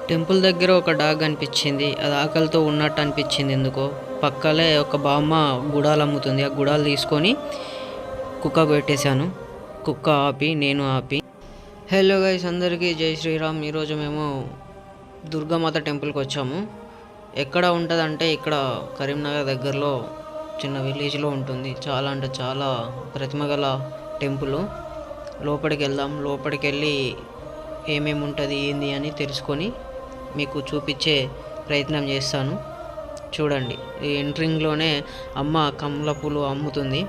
Temple దగ్గర ఒక dog అనిపించింది. అది ఆకలితో ఉన్నట్టు అనిపించింది ఎందుకో. పక్కలే ఒక బామ్మ గుడాలు అమ్ముతుంది. ఆ గుడాలు తీసుకొని కుక్కకు పెట్టేశాను. కుక్క ఆపి నేను ఆపి. హలో గైస్, అందరికీ జై శ్రీరామ్. ఈరోజు మేము దుర్గామాత టెంపుల్కి వచ్చాము. ఎక్కడ ఉంటుందంటే ఇక్కడ కరీంనగర్ దగ్గరలో చిన్న విలేజ్లో ఉంటుంది. చాలా అంటే చాలా ప్రతిమగల టెంపుల్. లోపలికి వెళ్దాం. లోపలికి వెళ్ళి ఏమేమి ఉంటుంది ఏంది అని తెలుసుకొని మీకు చూపించే ప్రయత్నం చేస్తాను. చూడండి, ఈ ఎంట్రింగ్లోనే అమ్మ కమల పూలు అమ్ముతుంది.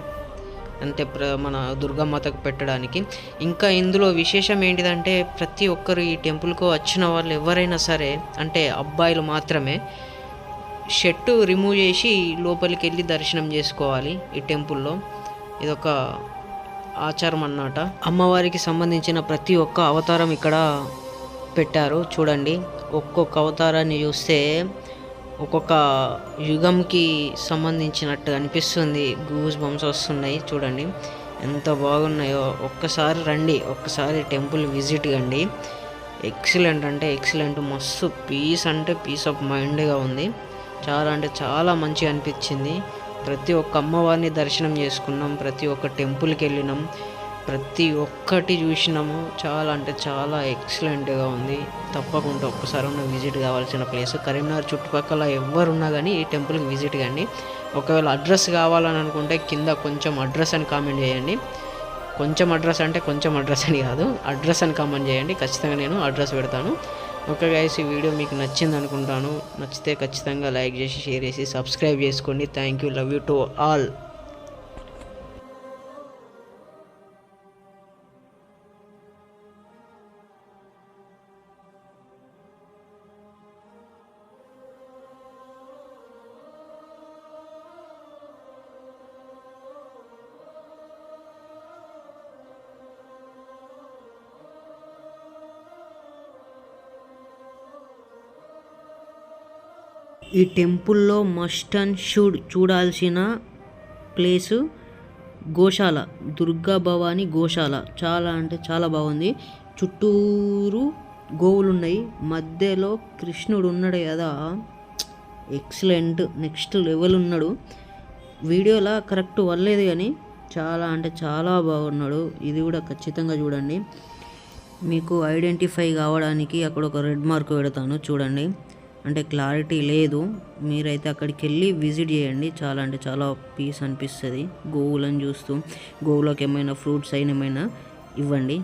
అంటే మన దుర్గామాతకు పెట్టడానికి. ఇంకా ఇందులో విశేషం ఏంటిదంటే ప్రతి ఒక్కరు ఈ టెంపుల్కు వచ్చిన వాళ్ళు ఎవరైనా సరే, అంటే అబ్బాయిలు మాత్రమే, షర్టు రిమూవ్ చేసి లోపలికి వెళ్ళి దర్శనం చేసుకోవాలి ఈ టెంపుల్లో. ఇదొక ఆచారం అన్నమాట. అమ్మవారికి సంబంధించిన ప్రతి ఒక్క అవతారం ఇక్కడ పెట్టారు. చూడండి, ఒక్కొక్క అవతారాన్ని చూస్తే ఒక్కొక్క యుగంకి సంబంధించినట్టు అనిపిస్తుంది. గూస్ బంప్స్ వస్తున్నాయి. చూడండి ఎంత బాగున్నాయో. ఒక్కసారి రండి, ఒక్కసారి టెంపుల్ విజిట్ కండి. ఎక్సలెంట్ అంటే ఎక్సలెంట్. మస్తు పీస్ అంటే పీస్ ఆఫ్ మైండ్గా ఉంది. చాలా అంటే చాలా మంచిగా అనిపించింది. ప్రతి ఒక్క అమ్మవారిని దర్శనం చేసుకున్నాం. ప్రతి ఒక్క టెంపుల్కి వెళ్ళినాం. ప్రతి ఒక్కటి చూసినాము. చాలా అంటే చాలా ఎక్సలెంట్గా ఉంది. తప్పకుండా ఒక్కసారి ఉన్న విజిట్ కావాల్సిన ప్లేస్. కరీంనగర్ చుట్టుపక్కల ఎవరున్నా కానీ ఈ టెంపుల్కి విజిట్ కండి. ఒకవేళ అడ్రస్ కావాలని అనుకుంటే కింద కొంచెం అడ్రస్ అని కామెంట్ చేయండి. కొంచెం అడ్రస్ అంటే కొంచెం అడ్రస్ అని కాదు, అడ్రస్ అని కామెంట్ చేయండి. ఖచ్చితంగా నేను అడ్రస్ పెడతాను. ఓకే గైస్, ఈ వీడియో మీకు నచ్చింది అనుకుంటాను. నచ్చితే ఖచ్చితంగా లైక్ చేసి షేర్ చేసి సబ్స్క్రైబ్ చేసుకోండి. Thank you. Love you to all. ఈ టెంపుల్లో మస్ట్ అండ్ షుడ్ చూడాల్సిన ప్లేసు గోశాల. దుర్గా భవాని గోశాల. చాలా అంటే చాలా బాగుంది. చుట్టూరు గోవులు ఉన్నాయి. మధ్యలో కృష్ణుడు ఉన్నాడు కదా, ఎక్సలెంట్. నెక్స్ట్ లెవెల్ ఉన్నాడు. వీడియోలో కరెక్ట్ వల్లేదు కానీ చాలా అంటే చాలా బాగున్నాడు. ఇది కూడా ఖచ్చితంగా చూడండి. మీకు ఐడెంటిఫై కావడానికి అక్కడ ఒక రెడ్ మార్క్ పెడతాను చూడండి. అంటే క్లారిటీ లేదు, మీరైతే అక్కడికి వెళ్ళి విజిట్ చేయండి. చాలా అంటే చాలా పీస్ అనిపిస్తుంది. గోవులను చూస్తూ గోవులకు ఏమైనా ఫ్రూట్స్ అయినా ఏమైనా ఇవ్వండి.